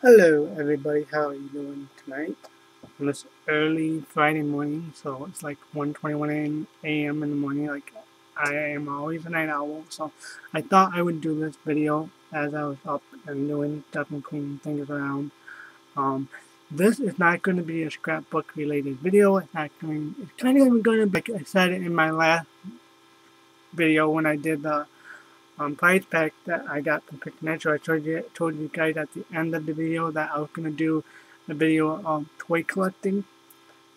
Hello, everybody. How are you doing tonight? On this early Friday morning, so it's like 1:21 a.m. in the morning. Like I am always a night owl, so I thought I would do this video as I was up and doing stuff and cleaning things around. Um, this is not going to be a scrapbook related video. It's not going. It's kind of going to be like I said in my last video when I did the prize pack that I got from Pick Natural. I told you guys at the end of the video that I was gonna do a video of toy collecting,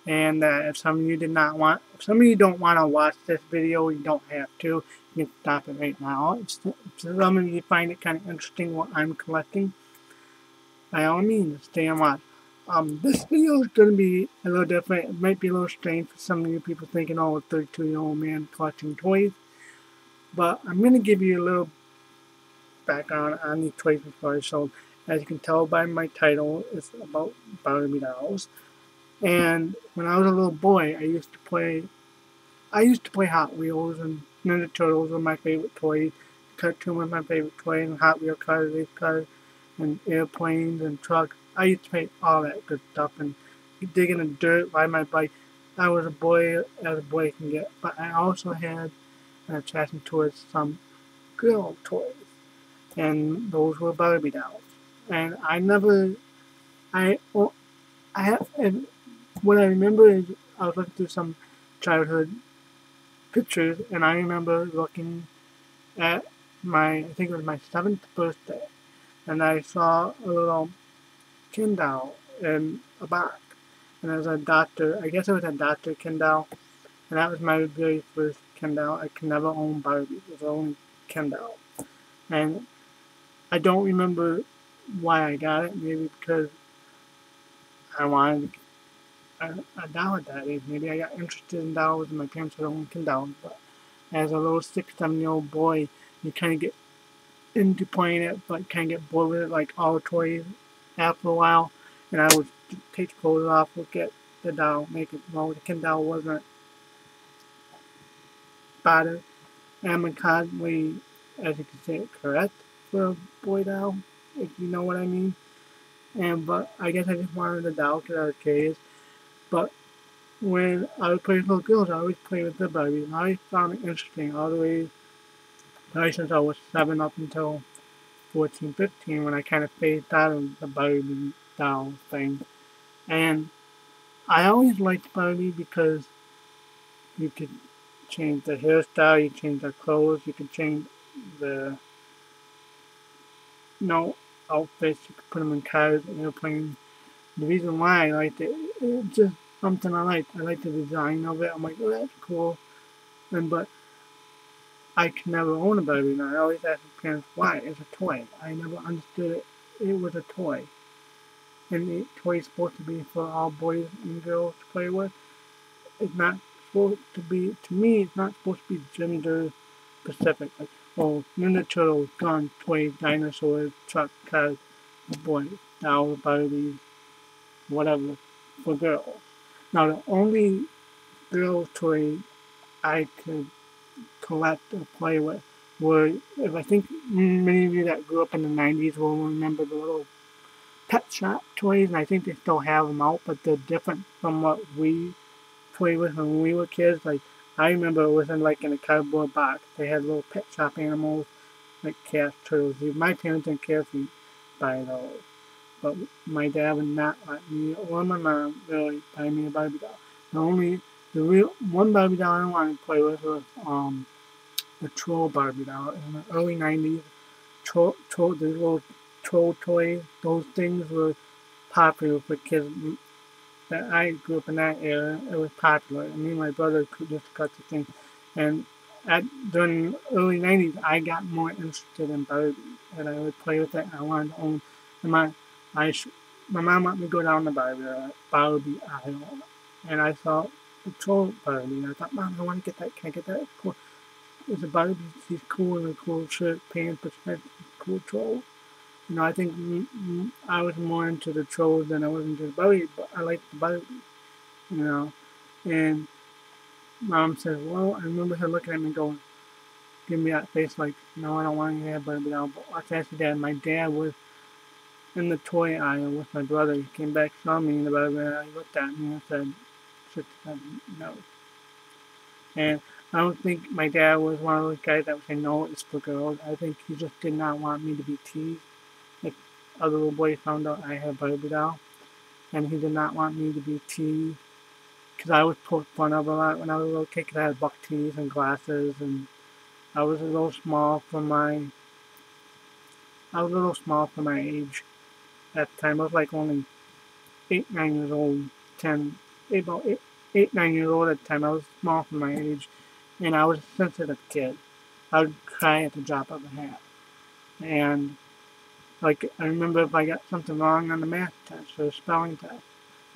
and if some of you if some of you don't want to watch this video, you don't have to. You can stop it right now. If some of you find it kind of interesting what I'm collecting, by all means, stay and watch. This video is going to be a little different. It might be a little strange for some of you people thinking, oh, a 32-year-old man collecting toys. But I'm going to give you a little background on the toys before. So as you can tell by my title, it's about Barbie dolls. And when I was a little boy, I used to play. Hot Wheels, and Ninja Turtles were my favorite toys. Cartoon was my favorite toy, and Hot Wheel cars, race cars, and airplanes and trucks. I used to play all that good stuff and dig in the dirt, ride my bike. I was a boy as a boy can get, but I also had an attraction towards some girl toys, and those were Barbie dolls. And I never, I, well, I have, and what I remember is I was looking through some childhood pictures, and I remember looking at I think it was my 7th birthday, and I saw a little Ken doll in a box. And it was a doctor, I guess it was a Dr. Ken doll, and that was my very first Ken doll. I could never own Barbie, it was only Ken doll. And I don't remember why I got it, maybe because I wanted a doll at that age. Maybe I got interested in dolls and my parents had only Ken dolls, but as a little 6, 7-year-old boy, you kind of get into playing it, but kind of get bored with it, like all the toys after a while. And I would take the clothes off, look at the doll, make it. Well, the Ken doll wasn't bad anatomically, as you can say it, correct for a boy doll, if you know what I mean. And but I guess I just wanted a doll because I was curious. But when I would play with little girls, I always play with the Barbies, and I always found it interesting all the way, probably since I was 7 up until 14, 15, when I kind of phased out of the Barbie doll thing. And I always liked Barbie because you could change the hairstyle, you change the clothes, you could change the outfits, you could put them in cars and airplanes. The reason why I liked it, it's just something I liked. I liked the design of it. I'm like, oh, that's cool. But I could never own a Barbie, and I always asked my parents why. It's a toy. I never understood it. It was a toy. And the toy is supposed to be for all boys and girls to play with. It's not supposed to be, to me, it's not supposed to be gender specific. Like, oh, Ninja Turtles, guns, toys, dinosaurs, truck, cars, boys, dolls, Barbies, whatever, for girls. Now, the only girl toy I could collect or play with were, if I think many of you that grew up in the 90s will remember the little pet shop toys, and I think they still have them out, but they're different from what we played with when we were kids. Like, I remember it was in a cardboard box. They had little pet shop animals like cats, turtles. My parents didn't care if you buy those, but my dad would not let me or my mom really buy me a Barbie doll. The real one Barbie doll I wanted to play with was the Troll Barbie doll in the early '90s. The little troll toys. Those things were popular for kids that I grew up in that era. It was popular. And me and my brother could just got the thing. And during the early '90s, I got more interested in Barbie, and I would play with it. And I wanted to own. And I, my mom let me go down the Barbie aisle, and I saw the troll Barbie. And I thought, Mom, I want to get that. Can I get that? It's cool. It's a Barbie. She's cool in a cool shirt, pants, but she's a cool troll. I think I was more into the trolls than I was into the Barbie, but I liked the Barbie, you know. And Mom said, well, I remember her looking at me going, give me that face like, no, I don't want you to have Barbie doll. But I asked my dad. My dad was in the toy aisle with my brother. He came back, saw me in the Barbie aisle, he looked at me and said no. And I don't think my dad was one of those guys that would say no, it's for girls. I think he just did not want me to be teased. If other little boys found out I had a Barbie doll, and he did not want me to be teased because I was poked fun of a lot when I was a little kid because I had buck teeth and glasses, and I was a little small for my age at the time. I was like only 8, 9 years old, 10, about 8, 9 years old at the time. I was small for my age, and I was a sensitive kid. I would cry at the drop of a hat. And, like, I remember if I got something wrong on the math test or spelling test,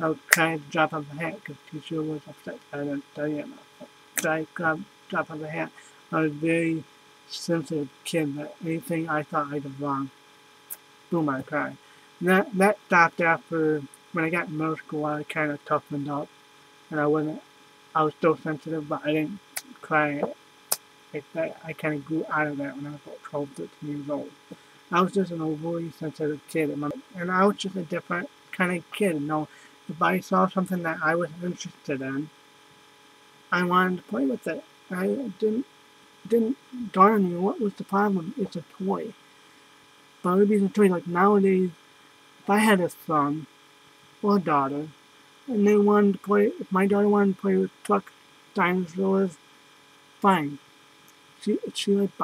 I would cry at the drop of a hat because the teacher was upset I didn't study enough. Cry at the drop of a hat. I was a very sensitive kid that anything I thought I did wrong, boom, I'd cry. And that stopped after, when I got in middle school, I kind of toughened up. And I was still sensitive, but I didn't cry like that. I kind of grew out of that when I was about 12, 13 years old. I was just an overly sensitive kid, and I was just a different kind of kid. If I saw something that I was interested in, I wanted to play with it. I didn't dawn on me what was the problem. It's a toy. Barbie's a toy. Like nowadays, if I had a son or a daughter, and they wanted to play, if my daughter wanted to play with truck dinosaurs, fine. She liked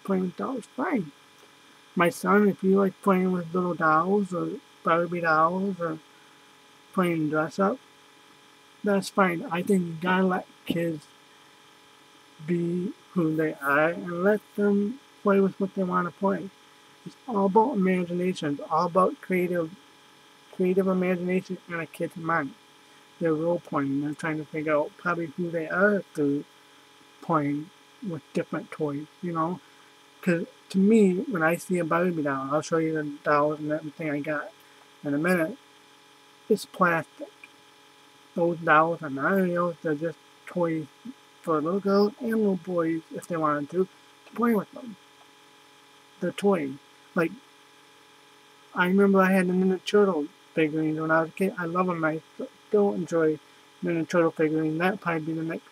playing with dolls, fine. My son, if you like playing with little dolls or Barbie dolls or playing dress up, that's fine. I think you gotta let kids be who they are and let them play with what they want to play. It's all about imagination. It's all about creative imagination and a kid's mind. They're role playing. They're trying to figure out probably who they are through playing with different toys, Because to me, when I see a Barbie doll, I'll show you the dolls and everything I got in a minute, it's plastic. Those dolls are not real. They're just toys for little girls and little boys, if they wanted to play with them. They're toys. Like, I remember I had the Ninja Turtle figurines when I was a kid. I love them. I still enjoy Ninja Turtle figurines. That'd probably be the next,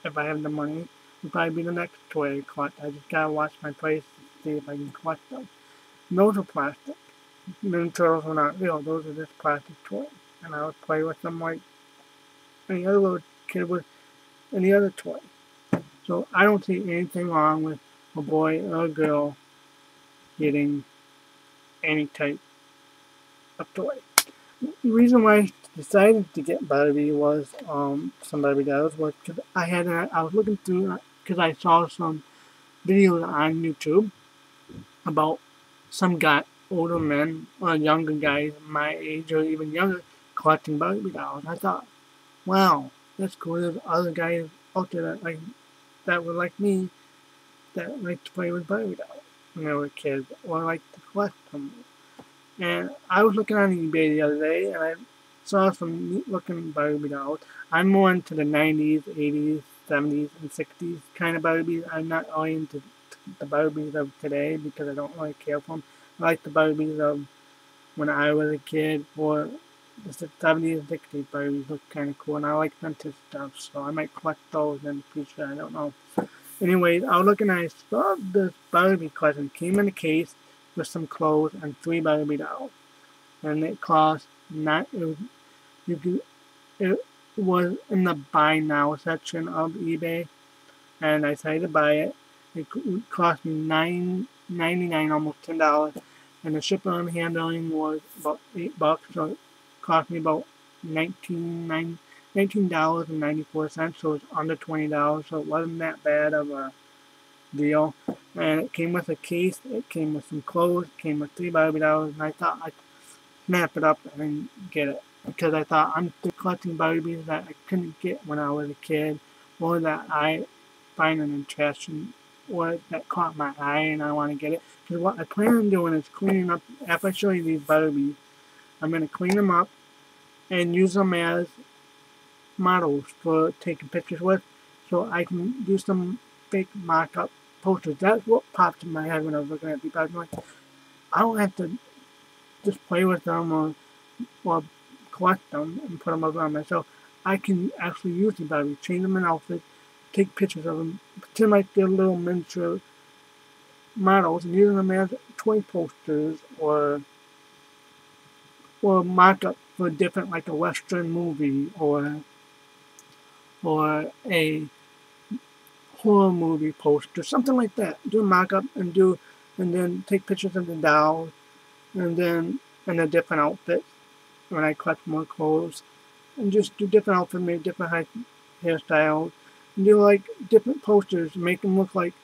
if I have the money, would probably be the next toy I collect. I just gotta watch my price to see if I can collect them. And those are plastic. Ninja Turtles were not real. Those are just plastic toys. And I would play with them like any other little kid would any other toy. So I don't see anything wrong with a boy or a girl getting any type of toy. The reason why I decided to get Barbie was some Barbie dolls was because I was looking through because I saw some videos on YouTube about some older men or younger guys my age or even younger collecting Barbie dolls. I thought, wow, that's cool. There's other guys out there that were like me that like to play with Barbie dolls when they were kids or like to collect them. And I was looking on eBay the other day, and I saw some neat-looking Barbie dolls. I'm more into the 90s, 80s, 70s, and 60s kind of Barbies. I'm not really into the Barbies of today because I don't really care for them. I like the Barbies of when I was a kid, or the 70s and 60s Barbies look kind of cool, and I like vintage stuff, so I might collect those in the future. I don't know. Anyways, I was looking and I saw this Barbie collection. It came in a case with some clothes and 3 Barbie dolls, and it cost it was in the buy now section of eBay, and I decided to buy it. It cost me $9.99, almost $10, and the shipping and handling was about $8, so it cost me about $19.94, so it's under $20, so it wasn't that bad of a deal. And it came with a case, it came with some clothes, it came with 3 Barbie dolls, and I thought I'd snap it up and get it. Because I thought I'm collecting Barbies that I couldn't get when I was a kid, or that I find an interesting, or that caught my eye and I want to get it. Because what I plan on doing is cleaning up, after I show you these Barbies, I'm going to clean them up and use them as models for taking pictures with, so I can do some fake mock-up posters. That's what popped in my head when I was looking at these Barbies. I don't have to just play with them or collect them and put them around myself. I can actually use the Barbies, change them in outfits, take pictures of them, pretend like they're little miniature models, and use them as toy posters or mock up for different, like a Western movie or a horror movie poster, something like that. Do a mock up and then take pictures of the dolls and then in a different outfit when I collect more clothes. And just do different outfits, maybe different hairstyles. And do like different posters, make them look like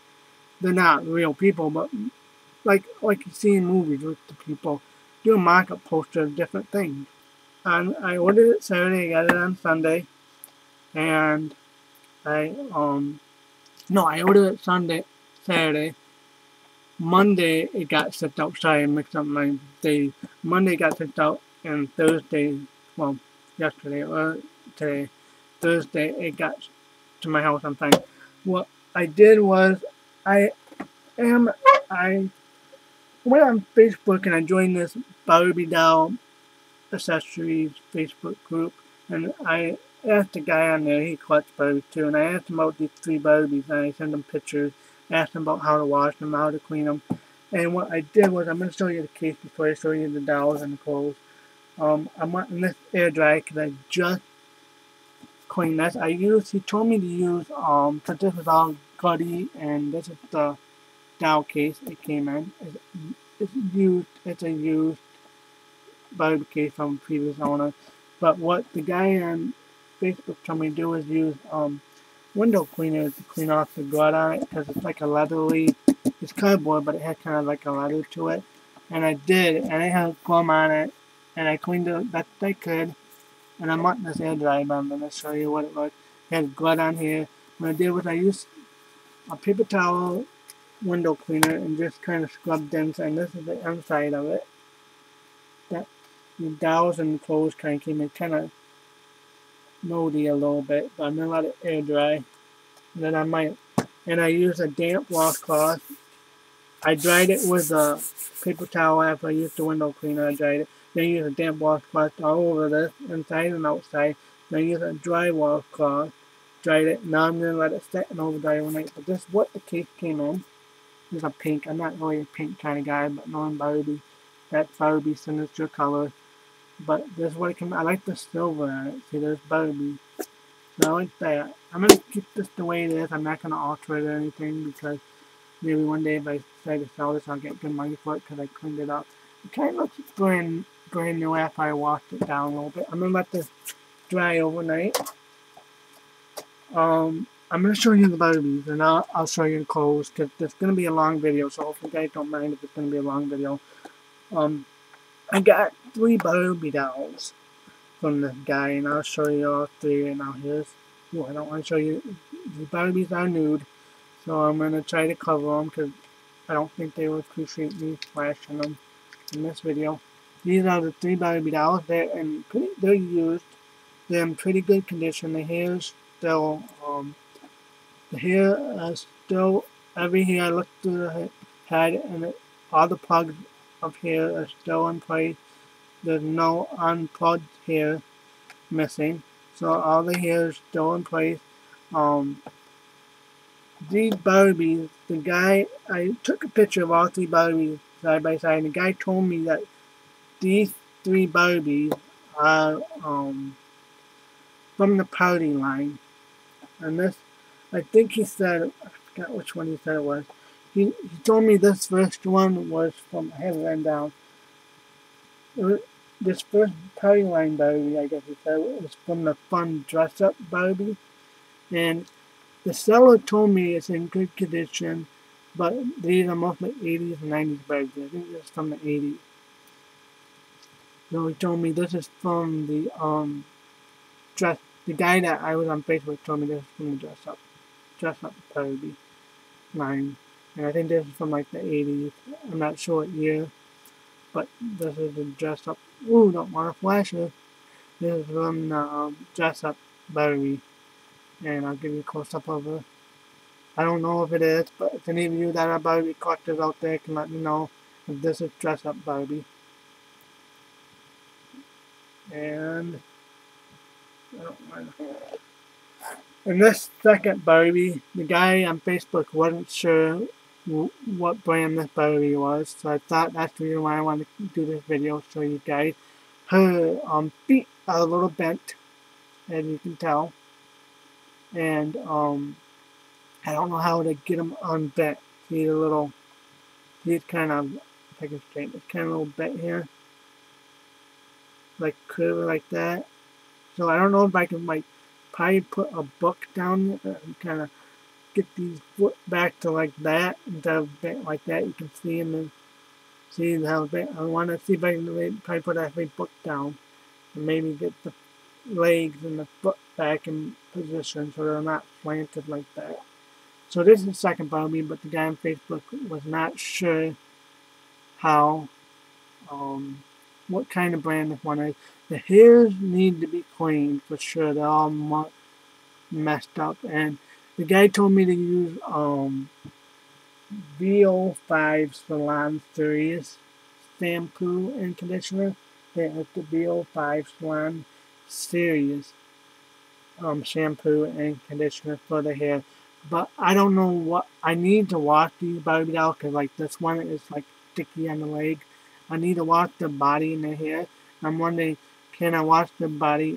they're not real people, but like you see in movies with the people. Do a mock-up poster of different things. And I ordered it Saturday, I got it on Sunday, and I ordered it Saturday. Monday it got shipped out. Sorry, I mixed up my days. Monday it got shipped out, and Thursday, well, yesterday or today, Thursday it got to my house on time. What I did was I went on Facebook and I joined this Barbie doll accessories Facebook group, and I asked a guy on there, he collects Barbies too, and I asked him about these 3 Barbies, and I sent him pictures, asked him about how to wash them, how to clean them, and what I did was, I'm going to show you the case before I show you the dolls and the clothes. I'm letting this air dry because I just cleaned this. He told me to use, because this was all gutty, and this is the doll case it came in. It's a used Barbie case from previous owner. But what the guy on Facebook told me to do is use window cleaner to clean off the glut on it, because it's like a leathery, it's cardboard, but it had kind of like a leather to it. And I did, and I had gum on it, and I cleaned it best I could. And I'm letting this air dry, but I'm going to show you what it looked. It had glut on here. What I did was I used a paper towel window cleaner and just kind of scrubbed the inside. And this is the inside of it. That the dolls and clothes kind of came in kind of moldy a little bit, but I'm gonna let it air dry. And then I used a damp washcloth. I dried it with a paper towel after I used the window cleaner. I dried it. Then I used a damp washcloth all over this, inside and outside. Then I used a dry washcloth, dried it. Now I'm gonna let it set and over dry overnight. But this is what the case came in. This is a pink. I'm not really a pink kind of guy, but knowing Barbie, that's Barbie's signature color. But this is what it came. I like the silver on it. See, there's Barbie. So I like that. I'm going to keep this the way it is. I'm not going to alter it or anything, because maybe one day if I decide to sell this, I'll get good money for it because I cleaned it up. It kind of looks brand new after I washed it down a little bit. I'm going to let this dry overnight. I'm going to show you the Barbies, and I'll show you the clothes, because it's going to be a long video, so hopefully you guys don't mind if it's going to be a long video. I got 3 Barbie dolls from this guy, and I'll show you all 3 right now. I don't want to show you. The Barbies are nude, so I'm going to try to cover them, because I don't think they will appreciate me flashing them in this video. These are the 3 Barbie dolls. They're used. They're in pretty good condition. The hair is still, every hair I looked through the head, and all the plugs of hair are still in place. There's no unplugged hair missing, so all the hair is still in place. These Barbies, I took a picture of all 3 Barbies side by side, and the guy told me that these 3 Barbies are from the party line. And this, I think he said, I forgot which one he said it was. He told me this first one was from, I have it written down. This first party line Barbie, I guess he said, was from the Fun Dress Up Barbie. And the seller told me it's in good condition, but these are mostly 80s and 90s Barbies. I think it's from the 80s. So he told me this is from the the guy that I was on Facebook told me this is from the Dress Up Barbie line. And I think this is from like the 80s. I'm not sure what year, but this is the Dress Up. Ooh, don't want to flash it. This is from the Dress Up Barbie. And I'll give you a close-up of her. I don't know if it is, but if any of you that are Barbie collectors out there can let me know if this is Dress Up Barbie. And I don't mind. And this second Barbie, the guy on Facebook wasn't sure what brand this Barbie was, so I thought that's the reason why I wanted to do this video, show you guys. Her feet are a little bent, as you can tell, and I don't know how to get them unbent. See a little, see it's kind of, if I can straighten, it's kind of a little bent here, like curvy like that. So I don't know if I can like probably put a book down and kind of get these foot back to like that instead of bent like that. You can see in the see how bent. I want to see if I can probably put a book down and maybe get the legs and the foot back in position so they're not slanted like that. So this is the second Barbie, but the guy on Facebook was not sure how, what kind of brand this one is. The hairs need to be cleaned for sure. They're all messed up, and the guy told me to use VO5 Salon Series shampoo and conditioner. It's the VO5 Salon Series shampoo and conditioner for the hair. But I don't know what I need to wash these Barbie dolls, because like this one is like sticky on the leg. I need to wash the body and the hair. I'm wondering, can I wash the body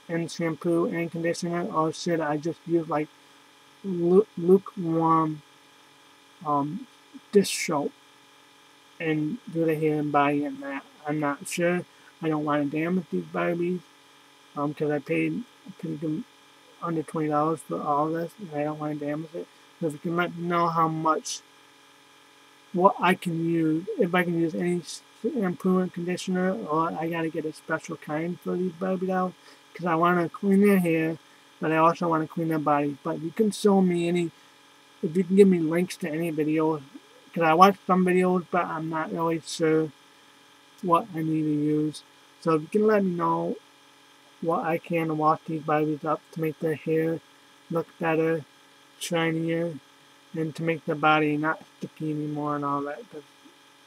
and shampoo and conditioner, or should I just use like lukewarm dish soap and do the hair and body in that? I'm not sure. I don't want to damage these Barbies because I paid pretty good, under $20 for all this, and I don't want to damage it. So if you can let me know how much, what I can use, if I can use any shampoo and conditioner, or I gotta get a special kind for these Barbie dolls, because I want to clean their hair, but I also want to clean their body. But you can show me any, if you can give me links to any videos, because I watched some videos, but I'm not really sure what I need to use. So if you can let me know what I can to wash these Barbies up to make their hair look better, shinier, and to make the body not sticky anymore and all that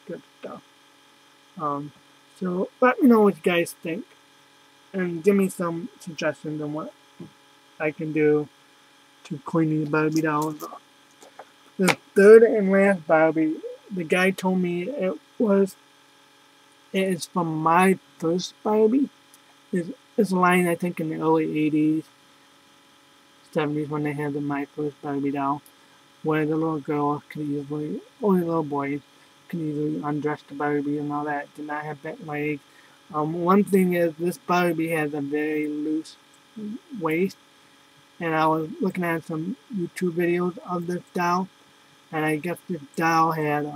good stuff. So let me know what you guys think, and give me some suggestions on what I can do to clean these Barbie dolls up. The third and last Barbie, the guy told me it is from my first Barbie. It's a line I think in the early 80s, 70s when they had my first Barbie doll, where the little girl could easily, or the little boy could easily undress the Barbie and all that. Did not have bent legs. One thing is this Barbie has a very loose waist, and I was looking at some YouTube videos of this doll, and I guess this doll had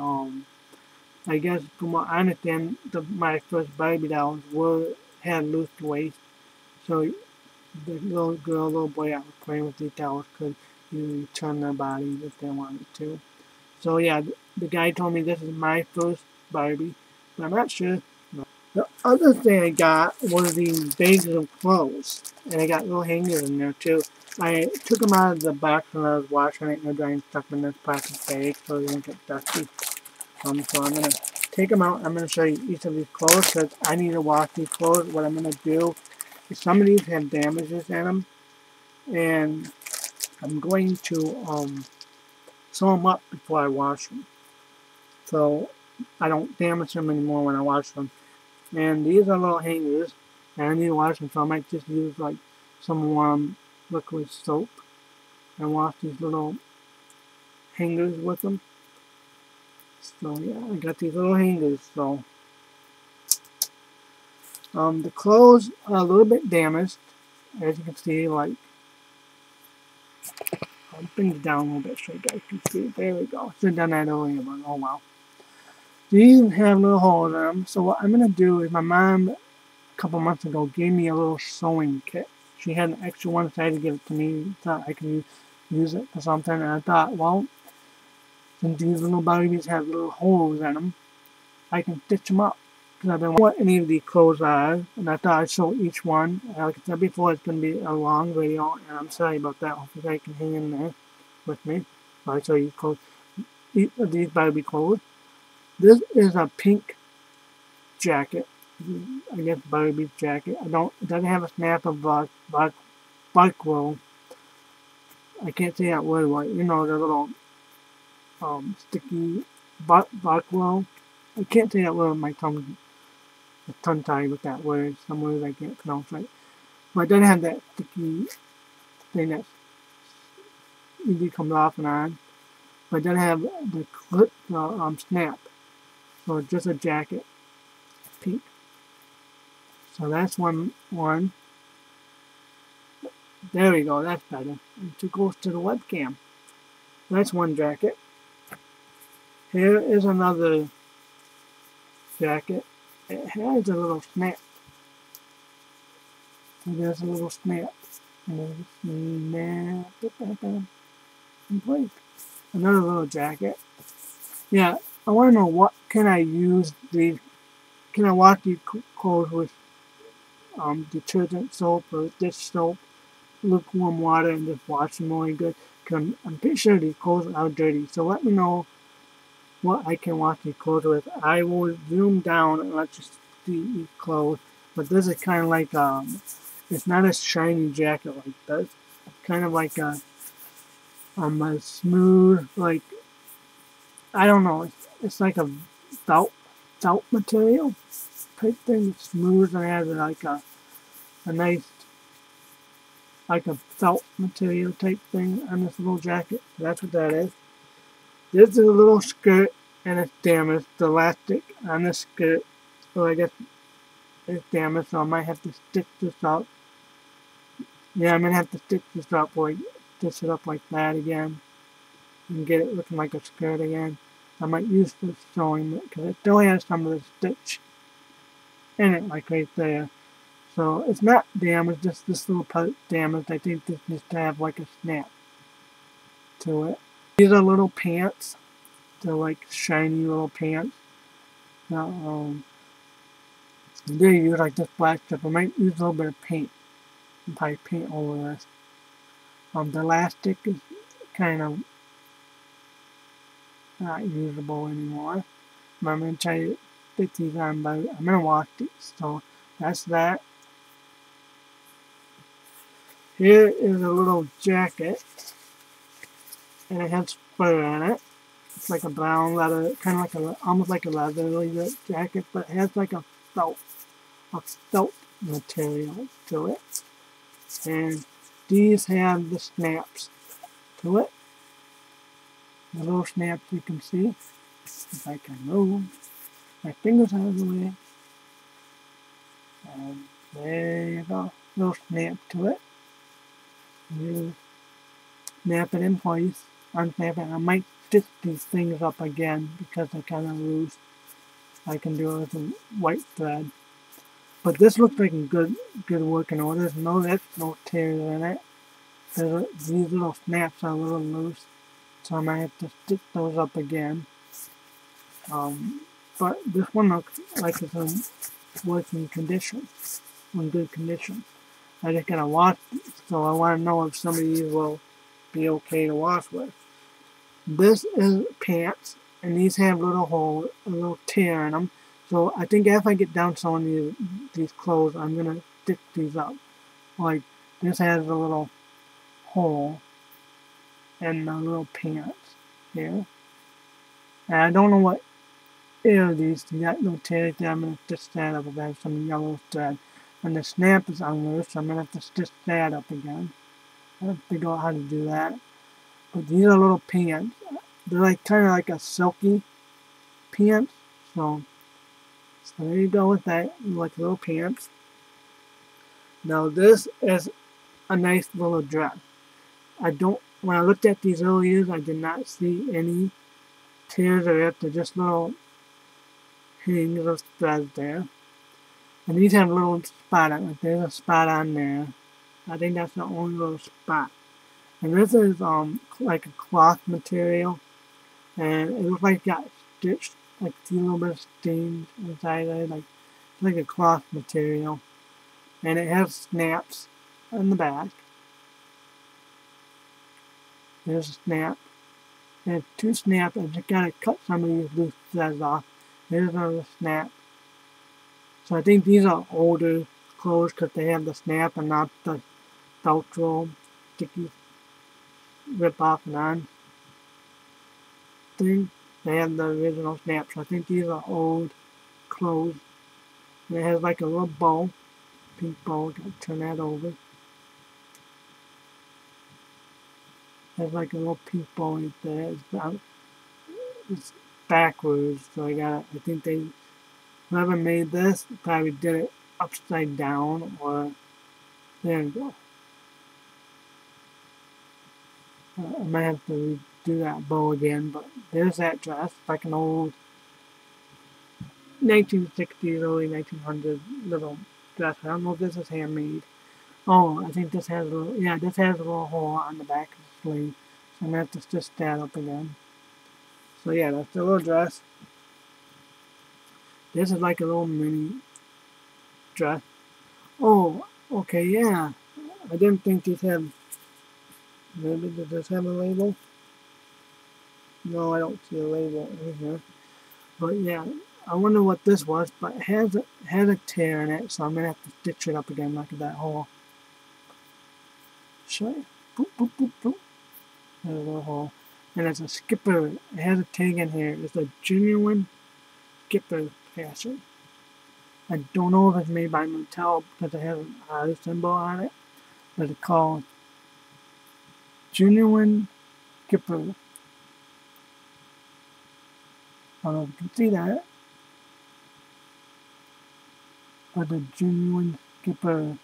I guess from what I understand, my first Barbie dolls had loose waist, so the little girl, little boy I was playing with these dolls could usually turn their bodies if they wanted to. So yeah, the guy told me this is my first Barbie, but I'm not sure. The other thing I got was these bags of clothes, and I got little hangers in there too. I took them out of the box when I was washing it and drying, stuck them in this plastic bag so they didn't get dusty. So I'm gonna take them out. I'm gonna show you each of these clothes because I need to wash these clothes. What I'm gonna do is some of these have damages in them, and I'm going to sew them up before I wash them, so I don't damage them anymore when I wash them. And these are little hangers, and I need to wash them, so I might just use like some warm liquid soap and wash these little hangers with them. So yeah, I got these little hangers. So the clothes are a little bit damaged, as you can see. Like, I'll bring it down a little bit so you guys can see. There we go. Should have done that earlier, but oh well. These have little holes in them. So what I'm gonna do is, my mom a couple months ago gave me a little sewing kit. She had an extra one, so I had to give it to me. Thought I could use it for something, and I thought, well, since these little Barbies have little holes in them, I can stitch them up. Because I've been wondering what any of these clothes are, and I thought I'd show each one. Like I said before, it's going to be a long video, and I'm sorry about that. Hopefully I can hang in there with me while I show you clothes. Each of these Barbie clothes. This is a pink jacket, I guess Barbie jacket. It doesn't have a snap of buckle. I can't say that word right. You know, the little sticky buckle. I can't say that word with my tongue. Tongue tied with that word. Some words I can't pronounce right. But it doesn't have that sticky thing that easily comes off and on. But it doesn't have the clip, snap. So it's just a jacket, pink. So that's one. There we go, that's better. I'm too close to the webcam. That's one jacket. Here is another jacket. It has a little snap. So there's a little snap. And snap it back on in place. Another little jacket. Yeah, I want to know what can I use these. Can I wash these clothes with detergent soap or dish soap, lukewarm water, and just wash them really good? Cause I'm pretty sure these clothes are dirty. So let me know what I can wash these clothes with. I will zoom down and let you see these clothes. But this is kind of like it's not a shiny jacket like this. It's kind of like a smooth, like, I don't know. It's like a felt material type thing. It's smooth and has like a nice, like a felt material type thing on this little jacket. That's what that is. This is a little skirt and it's damaged. The elastic on the skirt, so I guess it's damaged, so I might have to stitch this up. Yeah, I'm gonna have to stitch this up, like stitch it up like that again, and get it looking like a skirt again. I might use this sewing because it still has some of the stitch in it, like right there. So it's not damaged, just this little part damaged. I think this needs to have like a snap to it. These are little pants. They're like shiny little pants. Now, they use like this black stuff. I might use a little bit of paint. And probably paint over this. The elastic is kind of not usable anymore. I'm going to try to fit these on, but I'm going to wash these. So that's that. Here is a little jacket, and it has fur on it. It's like a brown leather, kind of like almost like a leather jacket, but it has like a felt material to it. And these have the snaps to it. The little snaps you can see. If I can move my fingers out of the way. And there you go. Little snap to it. You snap it in place. Unsnap it. I might stitch these things up again because they're kind of loose. I can do it with a white thread. But this looks like a good working order. There's no tears in it. These little snaps are a little loose, so I might have to stitch those up again. But this one looks like it's in working condition, in good condition. I just gotta wash these, so I want to know if some of these will be okay to wash with. This is pants, and these have little holes, a little tear in them. So I think if I get down sewing these clothes, I'm gonna stitch these up. Like this has a little hole in the little pants here. And I don't know what ear these got no tears there. I'm gonna stitch that up with some yellow thread. And the snap is unloosed, so I'm gonna have to stitch that up again. I don't figure out how to do that. But these are little pants. They're like kind of like a silky pants. So there you go with that, like little pants. Now this is a nice little dress. When I looked at these earlier, I did not see any tears or it. They're just little hangs of threads there. And these have a little spot on it. There's a spot on there. I think that's the only little spot. And this is like a cloth material. And it looks like it got stitched, like a little bit of stains inside there. Like it's like a cloth material. And it has snaps on the back. There's a snap. There's two snaps. I just gotta cut some of these loose threads off. There's another snap. So I think these are older clothes because they have the snap and not the Velcro sticky rip off and on thing. They have the original snap. So I think these are old clothes. And it has like a little bow, pink bow. Gotta turn that over. It has like a little pink bow right there. It's backwards. So I think whoever made this probably did it upside down, or there we go. I might have to redo that bow again, but there's that dress, like an old 1960s, early 1900s little dress. I don't know if this is handmade. Oh, I think this has a little, yeah, this has a little hole on the back of the sleeve. So I'm going to have to stitch that up again. So yeah, that's the little dress. This is like a little mini dress. Oh, okay, yeah. I didn't think these had, maybe does this have a label? No, I don't see a label in here. But yeah, I wonder what this was, but it has a tear in it, so I'm going to have to stitch it up again. Look at that hole. Show you. Boop, boop, boop, boop. There's a little hole. And it's a skipper. It has a tag in here. It's a genuine skipper fashion. I don't know if it's made by Mattel because it has an R symbol on it, but it's called Genuine Skipper. I don't know if you can see that. But the Genuine Skipper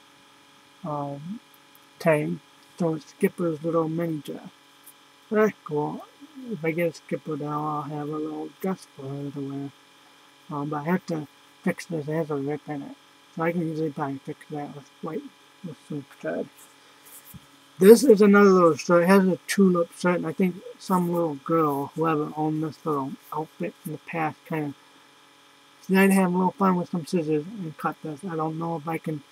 tag. So it's Skipper's little mini dress. Very cool. If I get a Skipper now, I'll have a little dress for her to wear. But I have to fix this. It has a rip in it. So I can usually probably fix that with some thread. This is another little shirt. It has a tulip shirt, and I think some little girl, whoever owned this little outfit in the past, kind of decided to have a little fun with some scissors and cut this. I don't know if I can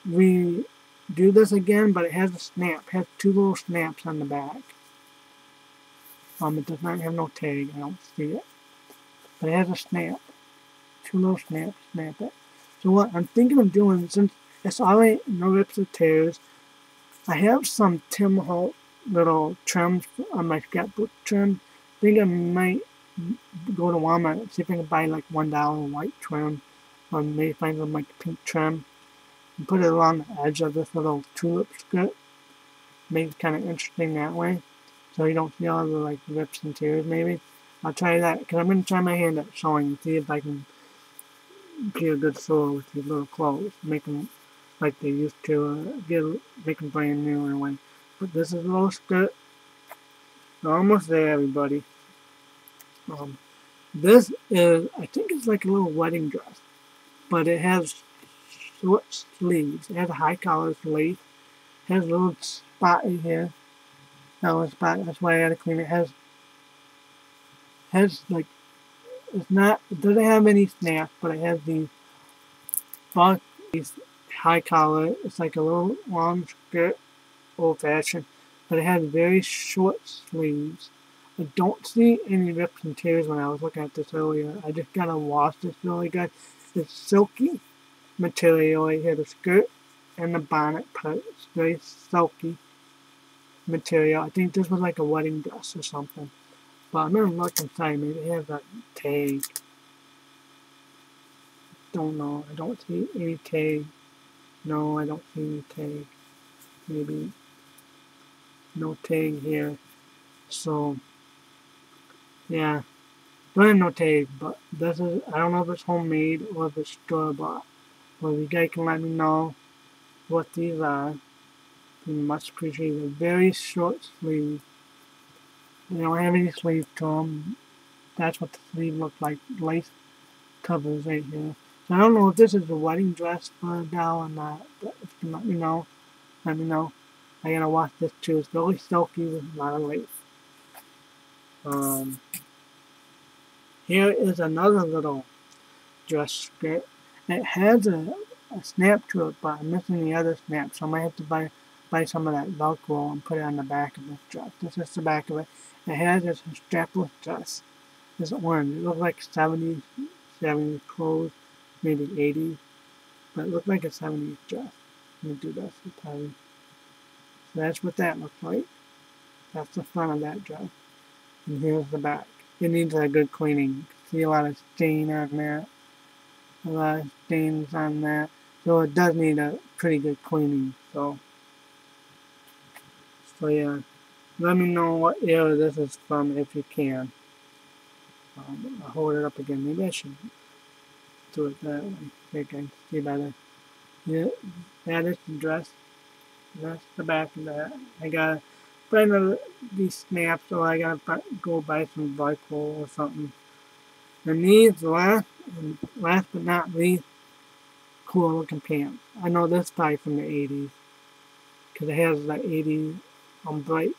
redo this again, but it has a snap. It has two little snaps on the back. It does not have no tag. I don't see it. But it has a snap. Two little snaps. Snap it. So what I'm thinking of doing, since it's already no rips or tears, I have some Tim Holt little trims on my scrapbook trim. I think I might go to Walmart and see if I can buy like $1 white trim, or maybe find some like pink trim and put it along the edge of this little tulip skirt. Make it kind of interesting that way, so you don't see all the like rips and tears. Maybe I'll try that because I'm going to try my hand at sewing and see if I can get a good sewer with these little clothes, make them like they used to, make them brand new in a way. But this is a little skirt. We're almost there, everybody. This is, I think it's like a little wedding dress, but it has short sleeves. It has a high collar sleeve. It has a little spot in here. That little spot, that's why I had to clean it. It has like, it doesn't have any snaps, but it has the high collar. It's like a little long skirt, old fashioned, but it has very short sleeves. I don't see any rips and tears when I was looking at this earlier. I just gotta wash this really good. It's silky material right here, the skirt and the bonnet part. It's very silky material. I think this was like a wedding dress or something. But I'm gonna look inside. Maybe it has that tag. Don't know. I don't see any tag. No, I don't see any tag. Maybe no tag here. So yeah, don't have no tag, but this is, I don't know if it's homemade or if it's store-bought. But if you guys can let me know what these are, be much appreciated. Very short sleeve. They don't have any sleeve to them. That's what the sleeve looks like. Lace covers right here. So I don't know if this is a wedding dress for a doll or not, but if you can let me know, let me know. I gotta wash this too. It's really silky with a lot of lace. Here is another little dress skirt. It has a snap to it, but I'm missing the other snap, so I might have to buy some of that Velcro and put it on the back of this dress. This is the back of it. It has this strapless dress. This orange. It looks like 70s clothes. maybe 80s, but it looked like a 70s dress. Let me do this. So that's what that looks like. That's the front of that dress. And here's the back. It needs a good cleaning. See a lot of stain on that. A lot of stains on that. So it does need a pretty good cleaning. So yeah. Let me know what era this is from if you can. I'll hold it up again. Maybe I should do it that way. So you can see better. Yeah, that is the dress. That's the back of that. I gotta find these snaps, so I gotta go buy some Vicol or something. And these last but not least, cool looking pants. I know this probably from the 80s because it has the 80s bright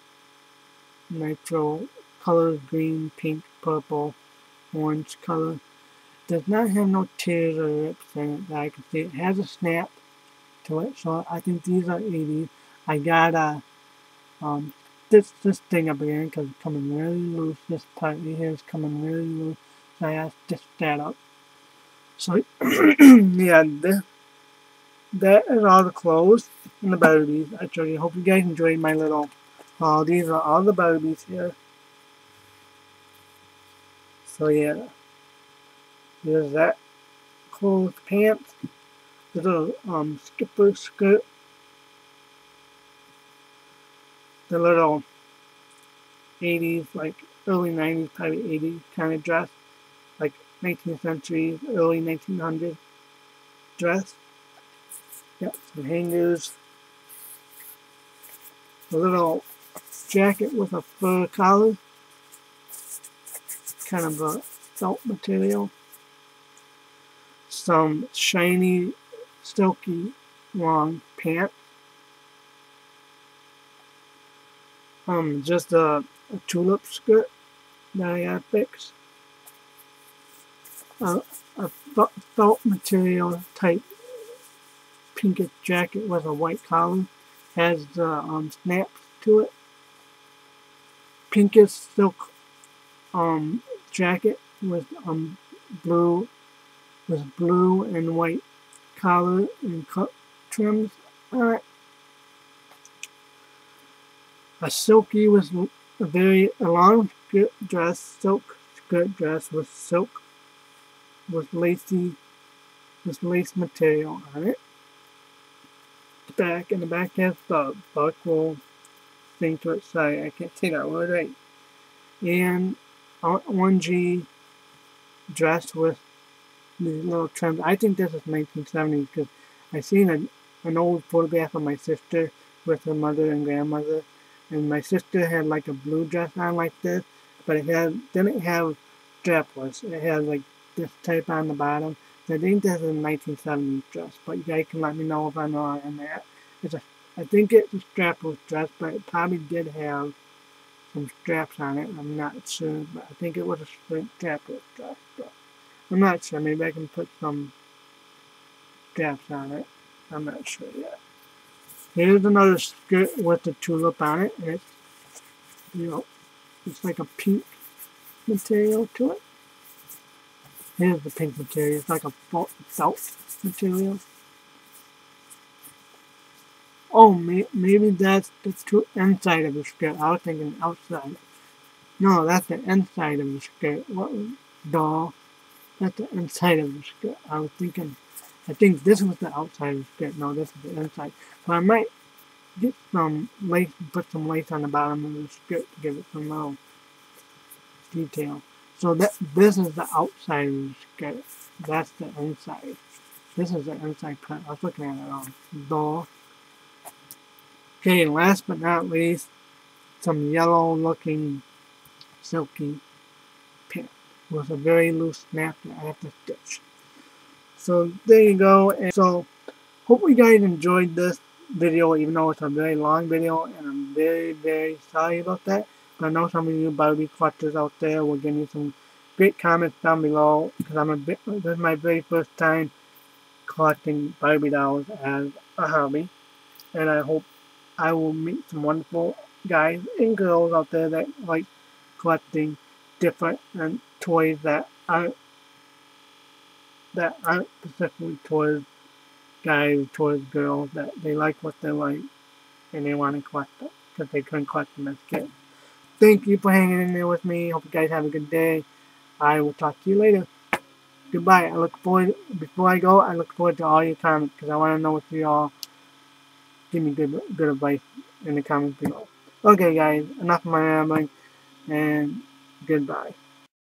nitro colors: green, pink, purple, orange color. Does not have no tears or rips in it that I can see. It has a snap to it, so I think these are 80s. I gotta this thing up again because it's coming really loose. This part right here is coming really loose, so I have to stitch that up. So yeah, that is all the clothes and the Barbies I showed you. Hope you guys enjoyed my little haul. These are all the Barbies here. So yeah, there's that clothes, pants, the little skipper skirt, the little 80s, like early 90s, probably 80s kind of dress, like 19th century, early 1900s dress. Yep, some hangers, a little jacket with a fur collar, kind of a felt material, some shiny, silky, long pants, just a tulip skirt that I got fixed, a felt material type pinkish jacket with a white collar, has the snaps to it, pinkish silk jacket with blue and white collar and cut trims on it. A silky was a long skirt dress, silk skirt dress with silk with lace material on it. The back has the buckle thing to it. Sorry, I can't say that word right. And orange dress with these little trims. I think this is 1970s because I seen an old photograph of my sister with her mother and grandmother, and my sister had like a blue dress on like this, but it didn't have strapless. It had like this type on the bottom. So I think this is a 1970s dress, but you guys can let me know if I'm wrong on that. I think it's a strapless dress, but it probably did have some straps on it. I'm not sure, but I think it was a strapless dress. But I'm not sure. Maybe I can put some straps on it. I'm not sure yet. Here's another skirt with the tulip on it, and it's like a pink material to it. Here's the pink material. It's like a felt material. Oh, maybe that's the inside of the skirt. I was thinking outside. No, that's the inside of the skirt. What doll? That's the inside of the skirt. I think this was the outside of the skirt. No, this is the inside. So I might get some lace, put some lace on the bottom of the skirt to give it some little detail. So this is the outside of the skirt. That's the inside. This is the inside part. I was looking at it on doll. Okay, last but not least, some yellow looking silky pants with a very loose snap that I have to stitch. So there you go. And so hope you guys enjoyed this video, even though it's a very long video, and I'm very, very sorry about that. But I know some of you Barbie collectors out there will give me some great comments down below, because this is my very first time collecting Barbie dolls as a hobby, and I hope I will meet some wonderful guys and girls out there that like collecting different toys that aren't that aren't specifically towards guys, towards girls, that they like what they like and they want to collect them because they couldn't collect them as kids. Thank you for hanging in there with me. Hope you guys have a good day. I will talk to you later. Goodbye. I look forward, before I go, I look forward to all your comments because I want to know what you all give me good advice in the comments below. Okay, guys, enough of my rambling, and goodbye.